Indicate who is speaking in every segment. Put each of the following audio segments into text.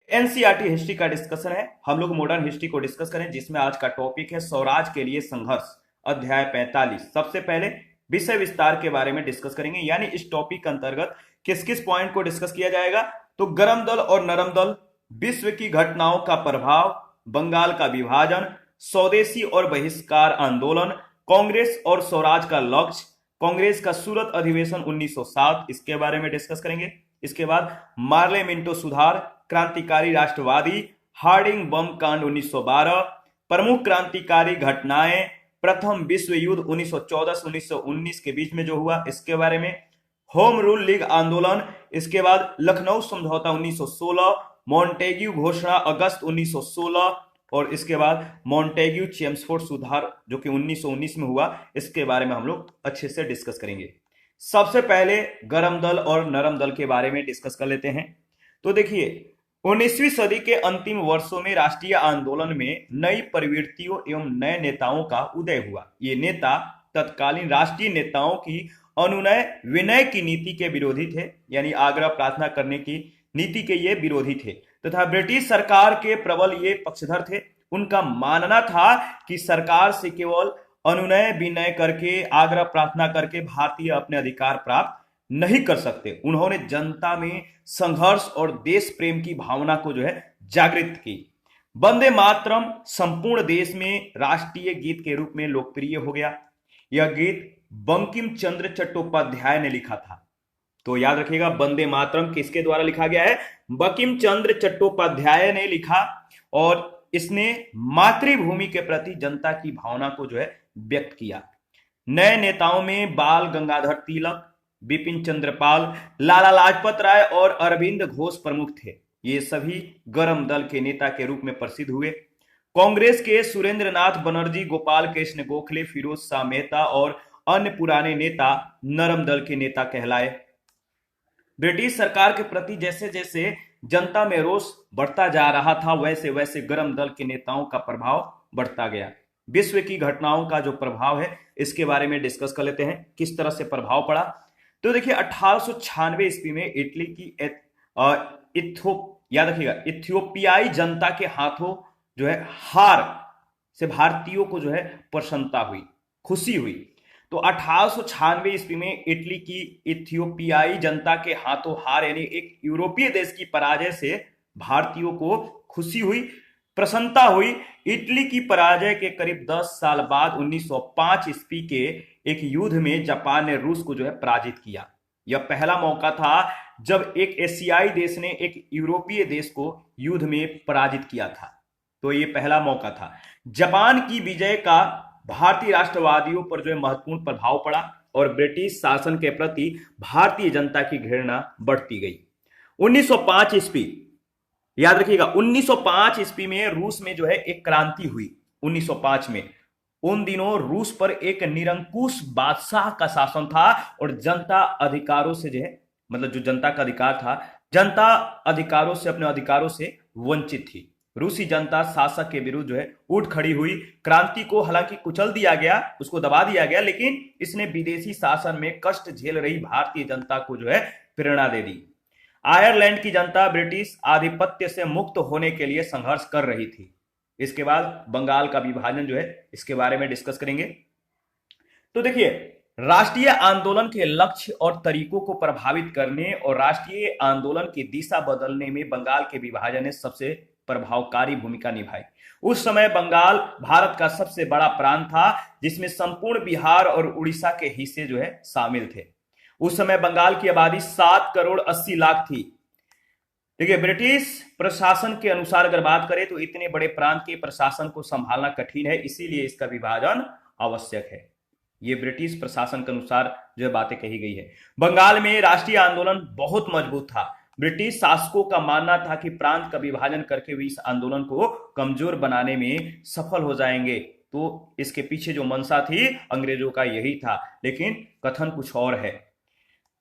Speaker 1: NCERT history का discussion है। हम लोग मॉडर्न हिस्ट्री को डिस्कस करें, जिसमें आज का टॉपिक है स्वराज के लिए संघर्ष, अध्याय 45। सबसे पहले विषय विस्तार के बारे में डिस्कस करेंगे, यानी इस टॉपिक के अंतर्गत किस किस पॉइंट को डिस्कस किया जाएगा। तो गर्म दल और नरम दल, विश्व की घटनाओं का प्रभाव, बंगाल का विभाजन, स्वदेशी और बहिष्कार आंदोलन, कांग्रेस और स्वराज का लक्ष्य, कांग्रेस का सूरत अधिवेशन 1907, इसके बारे में डिस्कस करेंगे। इसके बाद मार्ले मिंटो सुधार, क्रांतिकारी राष्ट्रवादी, हार्डिंग बम कांड 1912, प्रमुख क्रांतिकारी घटनाएं, प्रथम विश्व युद्ध 1914 से 1919 के बीच में जो हुआ, इसके बारे में, होम रूल लीग आंदोलन, इसके बाद लखनऊ समझौता 1916, मॉन्टेग्यू घोषणा अगस्त 1916, और इसके बाद मॉन्टेग्यू चेम्सफोर्ड सुधार जो कि 1919 में हुआ, इसके बारे में हम लोग अच्छे से डिस्कस करेंगे। सबसे पहले गर्म दल और नरम दल के बारे में डिस्कस कर लेते हैं। तो देखिए, 19वीं सदी के अंतिम वर्षों में राष्ट्रीय आंदोलन में नई प्रवृत्तियों एवं नए नेताओं का उदय हुआ। ये नेता तत्कालीन राष्ट्रीय नेताओं की अनुनय विनय की नीति के विरोधी थे, यानी आग्रह प्रार्थना करने की नीति के ये विरोधी थे, तथा ब्रिटिश सरकार के प्रबल ये पक्षधर थे। उनका मानना था कि सरकार से केवल अनुनय विनय करके, आग्रह प्रार्थना करके भारतीय अपने अधिकार प्राप्त नहीं कर सकते। उन्होंने जनता में संघर्ष और देश प्रेम की भावना को जागृत की। वंदे मातरम संपूर्ण देश में राष्ट्रीय गीत के रूप में लोकप्रिय हो गया। यह गीत बंकिम चंद्र चट्टोपाध्याय ने लिखा था। तो याद रखिएगा, वंदे मातरम किसके द्वारा लिखा गया है? बंकिम चंद्र चट्टोपाध्याय ने लिखा, और इसने मातृभूमि के प्रति जनता की भावना को व्यक्त किया। नए नेताओं में बाल गंगाधर तिलक, बिपिन चंद्र पाल, लाला लाजपत राय और अरविंद घोष प्रमुख थे। ये सभी गर्म दल के नेता के रूप में प्रसिद्ध हुए। कांग्रेस के सुरेंद्र नाथ बनर्जी, गोपाल कृष्ण गोखले, फिरोज शाह मेहता और अन्य पुराने नेता नरम दल के नेता कहलाए। ब्रिटिश सरकार के प्रति जैसे जैसे जनता में रोष बढ़ता जा रहा था, वैसे वैसे गर्म दल के नेताओं का प्रभाव बढ़ता गया। विश्व की घटनाओं का जो प्रभाव है, इसके बारे में डिस्कस कर लेते हैं, किस तरह से प्रभाव पड़ा। तो देखिए, 1896 ईस्वी में इटली की याद रखिएगा, इथियोपियाई जनता के हाथों हार से भारतीयों को प्रसन्नता हुई, खुशी हुई। तो 1896 ईस्वी में इटली की इथियोपियाई जनता के हाथों हार, यानी एक यूरोपीय देश की पराजय से भारतीयों को खुशी हुई, प्रसन्नता हुई। इटली की पराजय के करीब 10 साल बाद 1905 ईस्वी के एक युद्ध में जापान ने रूस को पराजित किया। यह पहला मौका था जब एक एशियाई देश ने एक यूरोपीय देश को युद्ध में पराजित किया था। तो यह पहला मौका था। जापान की विजय का भारतीय राष्ट्रवादियों पर महत्वपूर्ण प्रभाव पड़ा, और ब्रिटिश शासन के प्रति भारतीय जनता की घृणा बढ़ती गई। 1905 ईस्वी, याद रखिएगा, 1905 ईस्वी में रूस में एक क्रांति हुई। 1905 में उन दिनों रूस पर एक निरंकुश बादशाह का शासन था, और जनता अधिकारों से मतलब जो जनता का अधिकार था, जनता अधिकारों से, अपने अधिकारों से वंचित थी। रूसी जनता शासक के विरुद्ध उठ खड़ी हुई। क्रांति को हालांकि कुचल दिया गया, उसको दबा दिया गया, लेकिन इसने विदेशी शासन में कष्ट झेल रही भारतीय जनता को प्रेरणा दे दी। आयरलैंड की जनता ब्रिटिश आधिपत्य से मुक्त होने के लिए संघर्ष कर रही थी। इसके बाद बंगाल का विभाजन इसके बारे में डिस्कस करेंगे। तो देखिए, राष्ट्रीय आंदोलन के लक्ष्य और तरीकों को प्रभावित करने और राष्ट्रीय आंदोलन की दिशा बदलने में बंगाल के विभाजन ने सबसे प्रभावकारी भूमिका निभाई। उस समय बंगाल भारत का सबसे बड़ा प्रांत था, जिसमें संपूर्ण बिहार और उड़ीसा के हिस्से शामिल थे। उस समय बंगाल की आबादी 7 करोड़ 80 लाख थी। देखिए, ब्रिटिश प्रशासन के अनुसार अगर बात करें तो इतने बड़े प्रांत के प्रशासन को संभालना कठिन है, इसीलिए इसका विभाजन आवश्यक है। ये ब्रिटिश प्रशासन के अनुसार बातें कही गई है। बंगाल में राष्ट्रीय आंदोलन बहुत मजबूत था। ब्रिटिश शासकों का मानना था कि प्रांत का विभाजन करके वे इस आंदोलन को कमजोर बनाने में सफल हो जाएंगे। तो इसके पीछे जो मंशा थी अंग्रेजों का यही था, लेकिन कथन कुछ और है।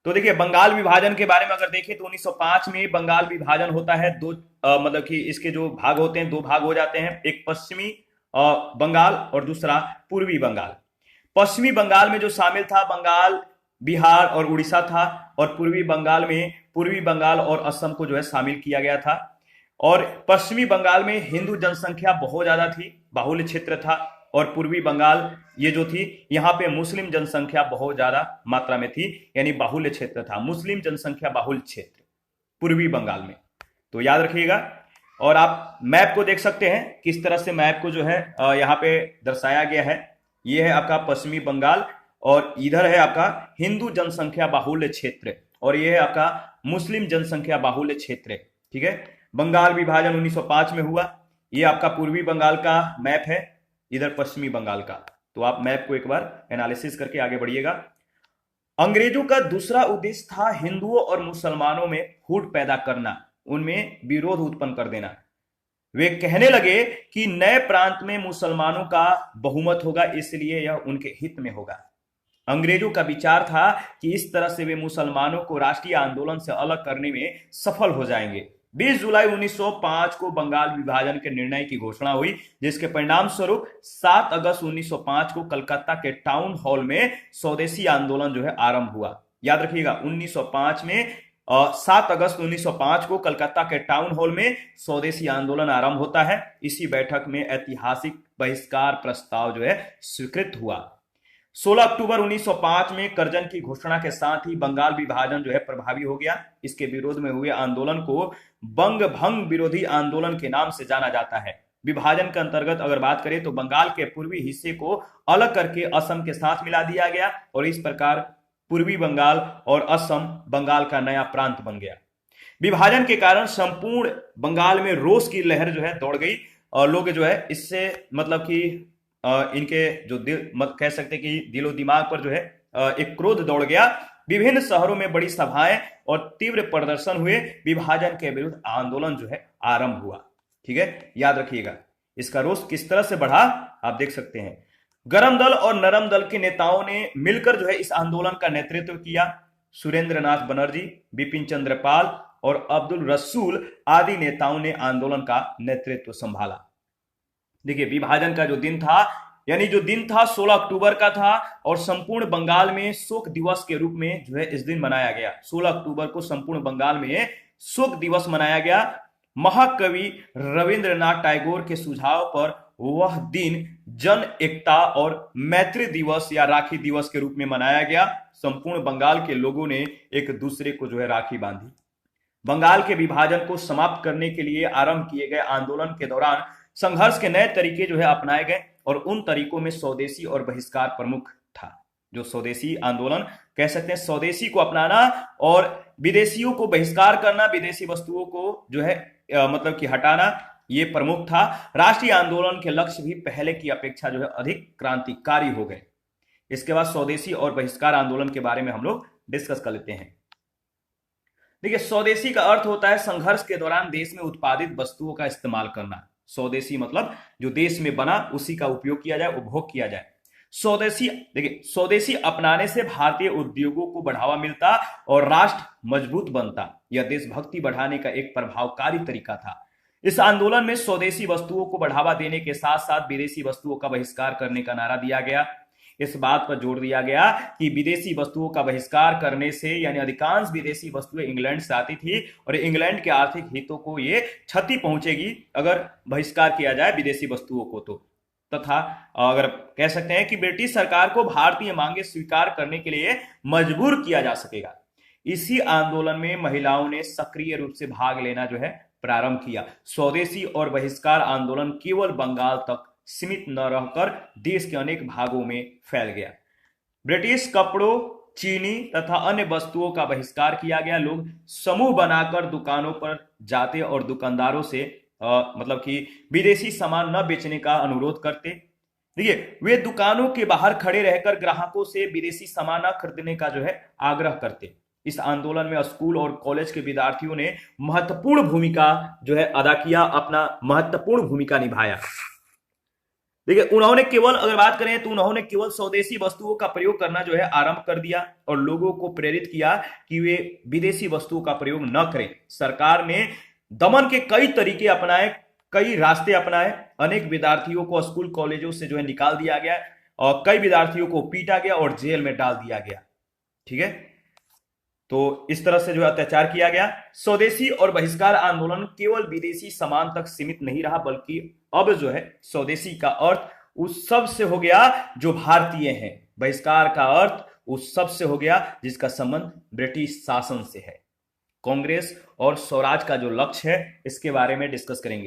Speaker 1: तो देखिए, बंगाल विभाजन के बारे में अगर देखें तो 1905 में बंगाल विभाजन होता है। दो मतलब कि इसके जो भाग होते हैं, 2 भाग हो जाते हैं, एक पश्चिमी बंगाल और दूसरा पूर्वी बंगाल। पश्चिमी बंगाल में जो शामिल था बंगाल, बिहार और उड़ीसा था, और पूर्वी बंगाल में पूर्वी बंगाल और असम को शामिल किया गया था। और पश्चिमी बंगाल में हिंदू जनसंख्या बहुत ज्यादा थी, बाहुल्य क्षेत्र था। और पूर्वी बंगाल ये जो थी, यहाँ पे मुस्लिम जनसंख्या बहुत ज्यादा मात्रा में थी, यानी बाहुल्य क्षेत्र था, मुस्लिम जनसंख्या बाहुल्य क्षेत्र पूर्वी बंगाल में। तो याद रखिएगा। और आप मैप को देख सकते हैं किस तरह से मैप को जो है यहाँ पे दर्शाया गया है। ये है आपका पश्चिमी बंगाल और इधर है आपका हिंदू जनसंख्या बाहुल्य क्षेत्र और ये है आपका मुस्लिम जनसंख्या बाहुल्य क्षेत्र। ठीक है, बंगाल विभाजन 1905 में हुआ। ये आपका पूर्वी बंगाल का मैप है, इधर पश्चिमी बंगाल का। तो आप मैप को एक बार एनालिसिस करके आगे बढ़िएगा। अंग्रेजों का दूसरा उद्देश्य था हिंदुओं और मुसलमानों में फूट पैदा करना, उनमें विरोध उत्पन्न कर देना। वे कहने लगे कि नए प्रांत में मुसलमानों का बहुमत होगा, इसलिए यह उनके हित में होगा। अंग्रेजों का विचार था कि इस तरह से वे मुसलमानों को राष्ट्रीय आंदोलन से अलग करने में सफल हो जाएंगे। 20 जुलाई 1905 को बंगाल विभाजन के निर्णय की घोषणा हुई, जिसके परिणाम स्वरूप 7 अगस्त 1905 को कलकत्ता के टाउन हॉल में स्वदेशी आंदोलन जो है आरंभ हुआ। याद रखिएगा, 1905 में 7 अगस्त 1905 को कलकत्ता के टाउन हॉल में स्वदेशी आंदोलन आरंभ होता है। इसी बैठक में ऐतिहासिक बहिष्कार प्रस्ताव जो है स्वीकृत हुआ। 16 अक्टूबर 1905 में करजन की घोषणा के साथ ही बंगाल विभाजन जो है प्रभावी हो गया। इसके विरोध में हुए आंदोलन को बंग भंग विरोधी आंदोलन के नाम से जाना जाता है। विभाजन के अंतर्गत अगर बात करें तो बंगाल के पूर्वी हिस्से को अलग करके असम के साथ मिला दिया गया और इस प्रकार पूर्वी बंगाल और असम बंगाल का नया प्रांत बन गया। विभाजन के कारण संपूर्ण बंगाल में रोष की लहर जो है दौड़ गई और लोग जो है इससे मतलब कि इनके जो दिल मत कह सकते कि दिलो दिमाग पर जो है एक क्रोध दौड़ गया। विभिन्न शहरों में बड़ी सभाएं और तीव्र प्रदर्शन हुए। विभाजन के विरुद्ध आंदोलन जो है आरंभ हुआ। ठीक है, याद रखिएगा। इसका रोष किस तरह से बढ़ा आप देख सकते हैं। गरम दल और नरम दल के नेताओं ने मिलकर जो है इस आंदोलन का नेतृत्व किया। सुरेंद्र नाथ बनर्जी, बिपिन चंद्र पाल और अब्दुल रसूल आदि नेताओं ने आंदोलन का नेतृत्व संभाला। देखिए, विभाजन का जो दिन था यानी जो दिन था 16 अक्टूबर का था और संपूर्ण बंगाल में शोक दिवस के रूप में जो है इस दिन मनाया गया। 16 अक्टूबर को संपूर्ण बंगाल में शोक दिवस मनाया गया। महाकवि रविंद्रनाथ टैगोर के सुझाव पर वह दिन जन एकता और मैत्री दिवस या राखी दिवस के रूप में मनाया गया। संपूर्ण बंगाल के लोगों ने एक दूसरे को जो है राखी बांधी। बंगाल के विभाजन को समाप्त करने के लिए आरंभ किए गए आंदोलन के दौरान संघर्ष के नए तरीके जो है अपनाए गए और उन तरीकों में स्वदेशी और बहिष्कार प्रमुख था। जो स्वदेशी आंदोलन कह सकते हैं, स्वदेशी को अपनाना और विदेशियों को बहिष्कार करना, विदेशी वस्तुओं को जो है मतलब कि हटाना, ये प्रमुख था। राष्ट्रीय आंदोलन के लक्ष्य भी पहले की अपेक्षा जो है अधिक क्रांतिकारी हो गए। इसके बाद स्वदेशी और बहिष्कार आंदोलन के बारे में हम लोग डिस्कस कर लेते हैं। देखिए, स्वदेशी का अर्थ होता है संघर्ष के दौरान देश में उत्पादित वस्तुओं का इस्तेमाल करना। स्वदेशी मतलब जो देश में बना उसी का उपयोग किया जाए, उपभोग किया जाए। स्वदेशी, देखिए, स्वदेशी अपनाने से भारतीय उद्योगों को बढ़ावा मिलता और राष्ट्र मजबूत बनता। यह देशभक्ति बढ़ाने का एक प्रभावकारी तरीका था। इस आंदोलन में स्वदेशी वस्तुओं को बढ़ावा देने के साथ साथ विदेशी वस्तुओं का बहिष्कार करने का नारा दिया गया। इस बात पर जोर दिया गया कि विदेशी वस्तुओं का बहिष्कार करने से यानी अधिकांश विदेशी वस्तुएं इंग्लैंड से आती थी और इंग्लैंड के आर्थिक हितों को ये क्षति पहुंचेगी अगर बहिष्कार किया जाए विदेशी वस्तुओं को। तो तथा अगर कह सकते हैं कि ब्रिटिश सरकार को भारतीय मांगे स्वीकार करने के लिए मजबूर किया जा सकेगा। इसी आंदोलन में महिलाओं ने सक्रिय रूप से भाग लेना जो है प्रारंभ किया। स्वदेशी और बहिष्कार आंदोलन केवल बंगाल तक सीमित न रहकर देश के अनेक भागों में फैल गया। ब्रिटिश कपड़ों, चीनी तथा अन्य वस्तुओं का बहिष्कार किया गया। लोग समूह बनाकर दुकानों पर जाते और दुकानदारों से मतलब कि विदेशी सामान न बेचने का अनुरोध करते। देखिए, वे दुकानों के बाहर खड़े रहकर ग्राहकों से विदेशी सामान न खरीदने का जो है आग्रह करते। इस आंदोलन में स्कूल और कॉलेज के विद्यार्थियों ने महत्वपूर्ण भूमिका जो है अदा किया, अपना महत्वपूर्ण भूमिका निभाया। देखिए, उन्होंने केवल अगर बात करें तो उन्होंने केवल स्वदेशी वस्तुओं का प्रयोग करना जो है आरंभ कर दिया और लोगों को प्रेरित किया कि वे विदेशी वस्तुओं का प्रयोग न करें। सरकार ने दमन के कई तरीके अपनाए, कई रास्ते अपनाए। अनेक विद्यार्थियों को स्कूल कॉलेजों से जो है निकाल दिया गया और कई विद्यार्थियों को पीटा गया और जेल में डाल दिया गया। ठीक है, तो इस तरह से जो है अत्याचार किया गया। स्वदेशी और बहिष्कार आंदोलन केवल विदेशी सामान तक सीमित नहीं रहा, बल्कि अब जो है स्वदेशी का अर्थ उस सब से हो गया जो भारतीय हैं, बहिष्कार का अर्थ उस सब से हो गया जिसका संबंध ब्रिटिश शासन से है। कांग्रेस और स्वराज का जो लक्ष्य है इसके बारे में डिस्कस करेंगे।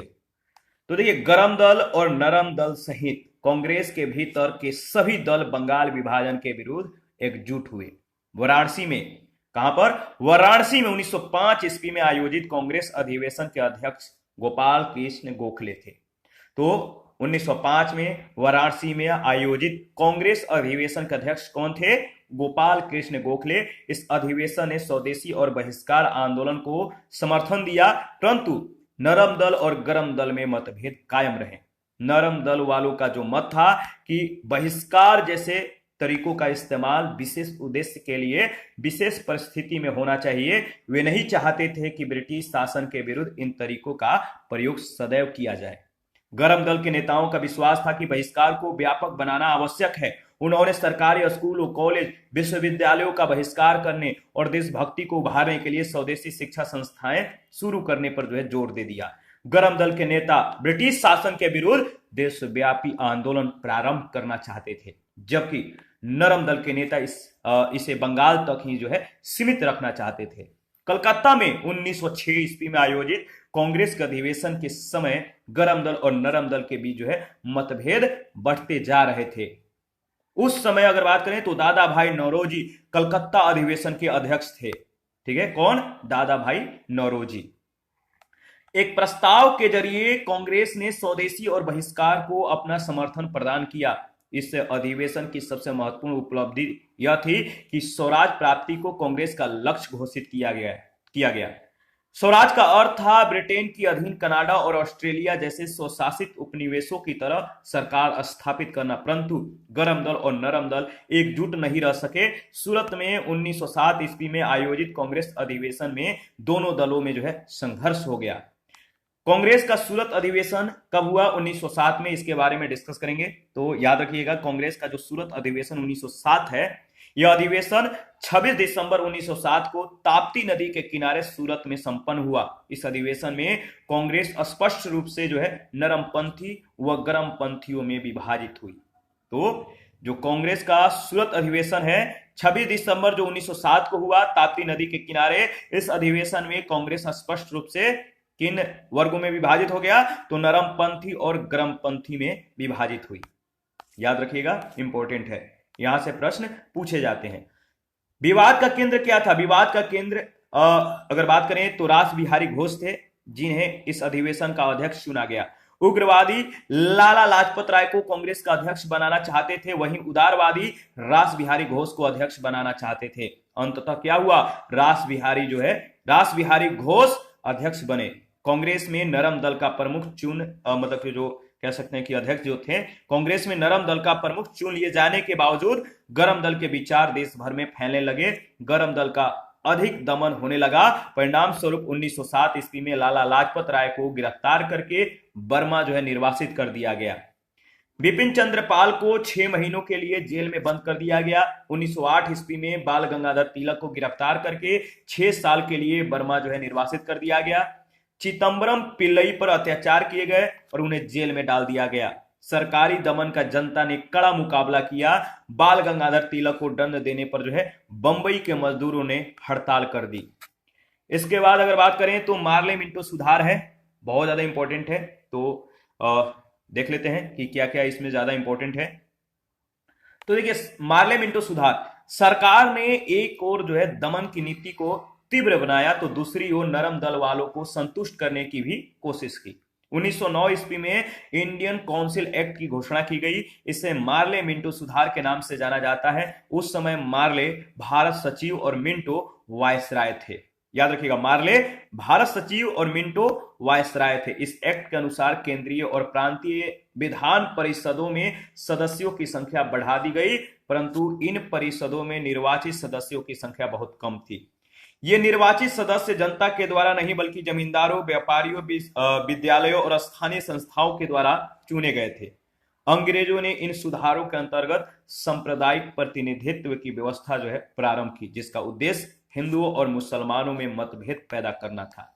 Speaker 1: तो देखिए, गरम दल और नरम दल सहित कांग्रेस के भीतर के सभी दल बंगाल विभाजन के विरुद्ध एकजुट हुए। वाराणसी में, कहां पर? वाराणसी में 1905 ईस्वी में आयोजित कांग्रेस अधिवेशन के अध्यक्ष गोपाल कृष्ण गोखले थे। तो 1905 में वाराणसी में आयोजित कांग्रेस अधिवेशन के अध्यक्ष कौन थे? गोपाल कृष्ण गोखले। इस अधिवेशन ने स्वदेशी और बहिष्कार आंदोलन को समर्थन दिया, परंतु नरम दल और गरम दल में मतभेद कायम रहे। नरम दल वालों का जो मत था कि बहिष्कार जैसे तरीकों का इस्तेमाल विशेष उद्देश्य के लिए विशेष परिस्थिति में होना चाहिए, वे नहीं चाहते थे कि ब्रिटिश शासन के विरुद्ध इन तरीकों का प्रयोग सदैव किया जाए। गरम दल के नेताओं का विश्वास था कि बहिष्कार को व्यापक बनाना आवश्यक है। उन्होंने सरकारी स्कूलों, कॉलेज, विश्वविद्यालयों का बहिष्कार करने और देशभक्ति को उभारने के लिए स्वदेशी शिक्षा संस्थाएं शुरू करने पर जो है जोर दे दिया। गरम दल के नेता ब्रिटिश शासन के विरुद्ध देशव्यापी आंदोलन प्रारंभ करना चाहते थे, जबकि नरम दल के नेता इसे बंगाल तक ही जो है सीमित रखना चाहते थे। कलकत्ता में 1906 ईस्वी में आयोजित कांग्रेस के अधिवेशन के समय गरम दल और नरम दल के बीच जो है मतभेद बढ़ते जा रहे थे। उस समय अगर बात करें तो दादा भाई नौरोजी कलकत्ता अधिवेशन के अध्यक्ष थे। ठीक है, कौन? दादा भाई नौरोजी। एक प्रस्ताव के जरिए कांग्रेस ने स्वदेशी और बहिष्कार को अपना समर्थन प्रदान किया। इस अधिवेशन की सबसे महत्वपूर्ण उपलब्धि यह थी कि स्वराज प्राप्ति को कांग्रेस का लक्ष्य घोषित किया गया। स्वराज का अर्थ था ब्रिटेन की अधीन कनाडा और ऑस्ट्रेलिया जैसे स्वशासित उपनिवेशों की तरह सरकार स्थापित करना, परंतु गरम दल और नरम दल एकजुट नहीं रह सके। सूरत में 1907 ईस्वी में आयोजित कांग्रेस अधिवेशन में दोनों दलों में जो है संघर्ष हो गया। कांग्रेस का सूरत अधिवेशन कब हुआ? 1907 में। इसके बारे में डिस्कस करेंगे। तो याद रखिएगा, कांग्रेस का जो सूरत अधिवेशन 1907 है, यह अधिवेशन 26 दिसंबर 1907 को ताप्ती नदी के किनारे सूरत में संपन्न हुआ। इस अधिवेशन में कांग्रेस स्पष्ट रूप से जो है नरमपंथी व गरमपंथियों में विभाजित हुई। तो जो कांग्रेस का सूरत अधिवेशन है 26 दिसंबर जो 1907 को हुआ ताप्ती नदी के किनारे, इस अधिवेशन में कांग्रेस स्पष्ट रूप से किन वर्गों में विभाजित हो गया? तो नरमपंथी और गरमपंथी में विभाजित हुई। याद रखिएगा, इंपॉर्टेंट है, यहां से प्रश्न पूछे जाते हैं। विवाद का केंद्र क्या था? विवाद का केंद्र अगर बात करें तो रास बिहारी घोष थे, जिन्हें इस अधिवेशन का अध्यक्ष चुना गया। उग्रवादी लाला लाजपत राय को कांग्रेस का अध्यक्ष बनाना चाहते थे, वहीं उदारवादी रास बिहारी घोष को अध्यक्ष बनाना चाहते थे। अंततः क्या हुआ? रास बिहारी घोष अध्यक्ष बने। कांग्रेस में नरम दल का प्रमुख मतलब कि जो कह सकते हैं कि अध्यक्ष जो थे, कांग्रेस में नरम दल का प्रमुख चुन लिए जाने के बावजूद गरम दल के विचार देश भर में फैलने लगे। गरम दल का अधिक दमन होने लगा। परिणाम स्वरूप 1907 ईस्वी में लाला लाजपत राय को गिरफ्तार करके बर्मा जो है निर्वासित कर दिया गया। बिपिन चंद्र पाल को 6 महीनों के लिए जेल में बंद कर दिया गया। 1908 ईस्वी में बाल गंगाधर तिलक को गिरफ्तार करके 6 साल के लिए बर्मा जो है निर्वासित कर दिया गया। चिदंबरम पिल्लई पर अत्याचार किए गए और उन्हें जेल में डाल दिया गया। सरकारी दमन का जनता ने कड़ा मुकाबला किया। बाल गंगाधर तिलक को दंड देने पर जो है बंबई के मजदूरों ने हड़ताल कर दी। इसके बाद अगर बात करें तो मार्ले मिंटो सुधार है, बहुत ज्यादा इंपॉर्टेंट है। तो देख लेते हैं कि क्या क्या इसमें ज्यादा इंपॉर्टेंट है। तो देखिए, मार्ले मिंटो सुधार, सरकार ने एक और जो है दमन की नीति को तीव्र बनाया तो दूसरी ओर नरम दल वालों को संतुष्ट करने की भी कोशिश की। 1909 ईस्वी में इंडियन काउंसिल एक्ट की घोषणा की गई। इसे मार्ले मिंटो सुधार के नाम से जाना जाता है। उस समय मार्ले भारत सचिव और मिंटो वायसराय थे। याद रखिएगा, मार्ले भारत सचिव और मिंटो वायसराय थे। इस एक्ट के अनुसार केंद्रीय और प्रांतीय विधान परिषदों में सदस्यों की संख्या बढ़ा दी गई, परंतु इन परिषदों में निर्वाचित सदस्यों की संख्या बहुत कम थी। ये निर्वाचित सदस्य जनता के द्वारा नहीं बल्कि जमींदारों, व्यापारियों, विद्यालयों और स्थानीय संस्थाओं के द्वारा चुने गए थे। अंग्रेजों ने इन सुधारों के अंतर्गत सांप्रदायिक प्रतिनिधित्व की व्यवस्था जो है प्रारंभ की, जिसका उद्देश्य हिंदुओं और मुसलमानों में मतभेद पैदा करना था।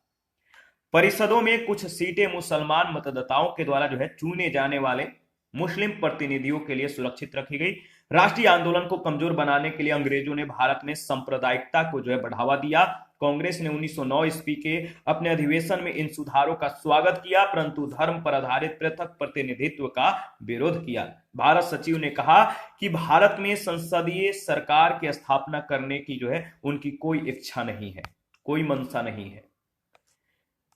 Speaker 1: परिषदों में कुछ सीटें मुसलमान मतदाताओं के द्वारा चुने जाने वाले मुस्लिम प्रतिनिधियों के लिए सुरक्षित रखी गई। राष्ट्रीय आंदोलन को कमजोर बनाने के लिए अंग्रेजों ने भारत में सांप्रदायिकता को बढ़ावा दिया। कांग्रेस ने 1909 ईस्वी के अपने अधिवेशन में इन सुधारों का स्वागत किया, परंतु धर्म पर आधारित पृथक प्रतिनिधित्व का विरोध किया। भारत सचिव ने कहा कि भारत में संसदीय सरकार की स्थापना करने की उनकी कोई इच्छा नहीं है, कोई मंशा नहीं है।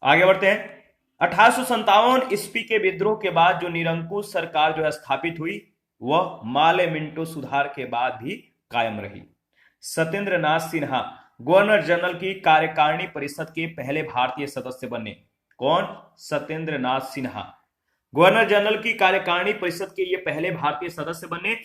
Speaker 1: आगे बढ़ते हैं। 1857 ईस्वी के विद्रोह के बाद जो निरंकुश सरकार स्थापित हुई, वह माले मिंटो सुधार के बाद भी कायम रही। सत्येंद्र नाथ सिन्हा गवर्नर जनरल की कार्यकारिणी परिषद के पहले भारतीय सदस्य बने। कौन? सत्येंद्र नाथ सिन्हा गवर्नर जनरल की कार्यकारिणी परिषद के ये पहले भारतीय सदस्य बने।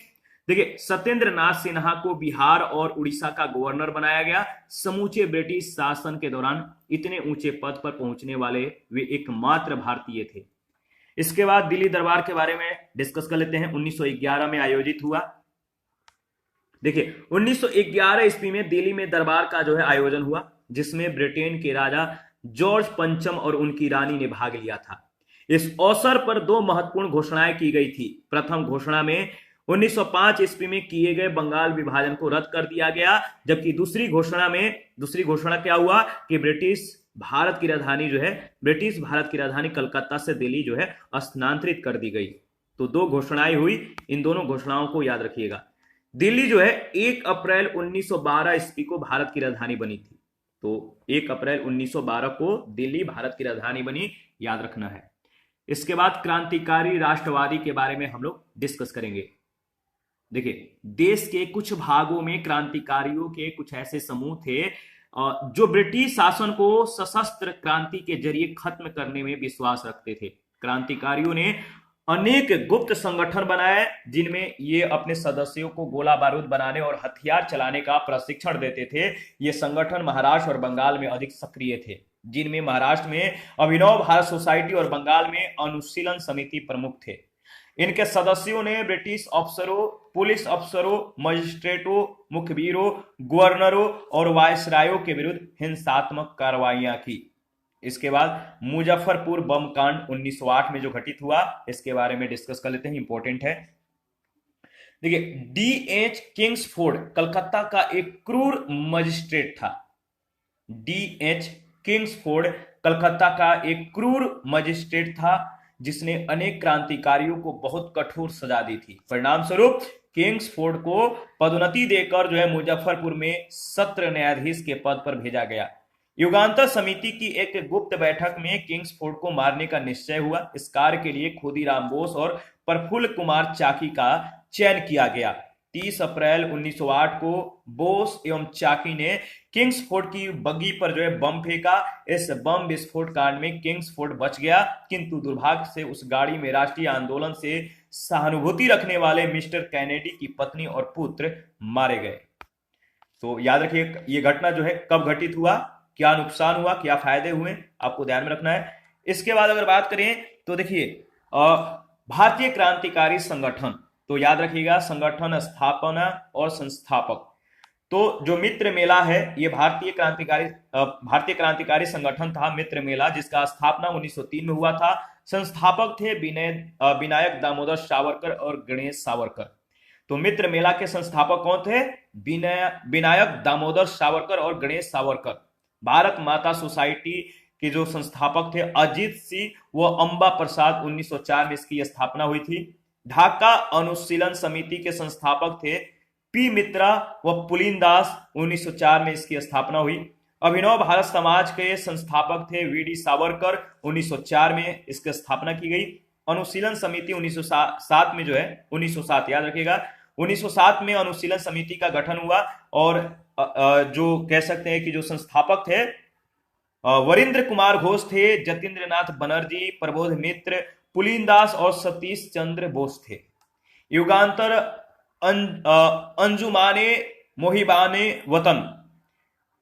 Speaker 1: देखिए, सत्येंद्र नाथ सिन्हा को बिहार और उड़ीसा का गवर्नर बनाया गया। समूचे ब्रिटिश शासन के दौरान इतने ऊंचे पद पर पहुंचने वाले वे एकमात्र भारतीय थे। इसके बाद दिल्ली दरबार के बारे में डिस्कस कर लेते हैं। 1911 में आयोजित हुआ। देखिए, 1911 ईस्वी में दिल्ली में दरबार का आयोजन हुआ, जिसमें ब्रिटेन के राजा जॉर्ज पंचम और उनकी रानी ने भाग लिया था। इस अवसर पर दो महत्वपूर्ण घोषणाएं की गई थी। प्रथम घोषणा में 1905 ईस्वी में किए गए बंगाल विभाजन को रद्द कर दिया गया, जबकि दूसरी घोषणा क्या हुआ कि ब्रिटिश भारत की राजधानी कलकत्ता से दिल्ली स्थानांतरित कर दी गई। तो दो घोषणाएं हुई, इन दोनों घोषणाओं को याद रखिएगा। दिल्ली 1 अप्रैल 1912 ईस्वी को भारत की राजधानी बनी थी। तो 1 अप्रैल 1912 को दिल्ली भारत की राजधानी बनी, याद रखना है। इसके बाद क्रांतिकारी राष्ट्रवादी के बारे में हम लोग डिस्कस करेंगे। देखिए, देश के कुछ भागों में क्रांतिकारियों के कुछ ऐसे समूह थे जो ब्रिटिश शासन को सशस्त्र क्रांति के जरिए खत्म करने में विश्वास रखते थे। क्रांतिकारियों ने अनेक गुप्त संगठन बनाए, जिनमें ये अपने सदस्यों को गोला बारूद बनाने और हथियार चलाने का प्रशिक्षण देते थे। ये संगठन महाराष्ट्र और बंगाल में अधिक सक्रिय थे, जिनमें महाराष्ट्र में अभिनव भारत सोसाइटी और बंगाल में अनुशीलन समिति प्रमुख थे। इनके सदस्यों ने ब्रिटिश अफसरों, पुलिस अफसरों, मजिस्ट्रेटों, मुखबिरों, गवर्नरों और वायसरायों के विरुद्ध हिंसात्मक कार्रवाइयां की। इसके बाद मुजफ्फरपुर बम कांड 1908 में जो घटित हुआ, इसके बारे में डिस्कस कर लेते हैं, इंपॉर्टेंट है। देखिए, D.H. किंग्सफोर्ड कलकत्ता का एक क्रूर मजिस्ट्रेट था। D.H. किंग्सफोर्ड कलकत्ता का एक क्रूर मजिस्ट्रेट था, जिसने अनेक क्रांतिकारियों को बहुत कठोर सजा दी थी। परिणाम स्वरूप किंग्सफोर्ड को पदोन्नति देकर मुजफ्फरपुर में सत्र न्यायाधीश के पद पर भेजा गया। युगांतर समिति की एक गुप्त बैठक में किंग्सफोर्ड को मारने का निश्चय हुआ। इस कार्य के लिए खुदीराम बोस और प्रफुल्ल कुमार चाकी का चयन किया गया। 30 अप्रैल 1908 को बोस एवं चाकी ने किंग्सफोर्ड की बग्गी पर बम फेंका। इस बम विस्फोट कांड में किंग्सफोर्ड बच गया, किंतु दुर्भाग्य से उस गाड़ी में राष्ट्रीय आंदोलन से सहानुभूति रखने वाले मिस्टर कैनेडी की पत्नी और पुत्र मारे गए। तो याद रखिए, ये घटना कब घटित हुआ, क्या नुकसान हुआ, क्या फायदे हुए, आपको ध्यान में रखना है। इसके बाद अगर बात करें तो देखिए, भारतीय क्रांतिकारी संगठन, तो याद रखिएगा संगठन, स्थापना और संस्थापक। तो जो मित्र मेला है, ये भारतीय क्रांतिकारी संगठन था, मित्र मेला, जिसका स्थापना 1903 में हुआ था। संस्थापक थे विनायक दामोदर सावरकर और गणेश सावरकर। तो मित्र मेला के संस्थापक कौन थे? विनायक दामोदर सावरकर और गणेश सावरकर। भारत माता सोसाइटी के जो संस्थापक थे अजीत सिंह व अंबा प्रसाद, 1904 में इसकी स्थापना हुई थी। ढाका अनुशीलन समिति के संस्थापक थे पी मित्रा व पुलिन दास, 1904 में इसकी स्थापना हुई। अभिनव भारत समाज के संस्थापक थे वीडी सावरकर, 1904 में इसकी स्थापना की गई। अनुशीलन समिति 1907 में 1907 याद रखिएगा, 1907 में अनुशीलन समिति का गठन हुआ। और जो कह सकते हैं कि जो संस्थापक थे वरिंद्र कुमार घोष थे, जतीन्द्र नाथ बनर्जी, प्रबोध मित्र, पुलिन दास और सतीश चंद्र बोस थे। युगांतर अंजुमाने मोहिबाने वतन,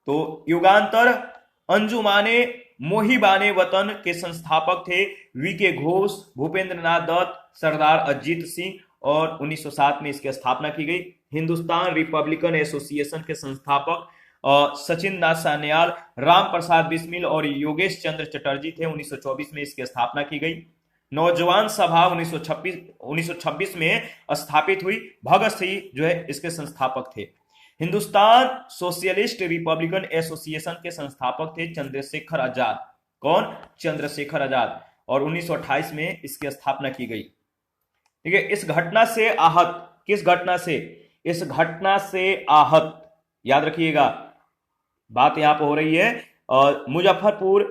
Speaker 1: तो युगांतर अंजुमाने मोहिबाने वतन के संस्थापक थे वीके घोष, भूपेंद्र नाथ दत्त, सरदार अजीत सिंह, और 1907 में इसकी स्थापना की गई। हिंदुस्तान रिपब्लिकन एसोसिएशन के संस्थापक सचिन दास सान्याल, राम प्रसाद बिस्मिल और योगेश चंद्र चटर्जी थे। 1924 में इसकी स्थापना की गई। नौजवान सभा 1926 में स्थापित हुई। भगत सिंह जो है इसके संस्थापक थे। हिंदुस्तान सोशलिस्ट रिपब्लिकन एसोसिएशन के संस्थापक थे चंद्रशेखर आजाद। कौन? चंद्रशेखर आजाद। और 1928 में इसकी स्थापना की गई। ठीक है, इस घटना से आहत, किस घटना से? इस घटना से आहत, याद रखिएगा बात यहां पर हो रही है मुजफ्फरपुर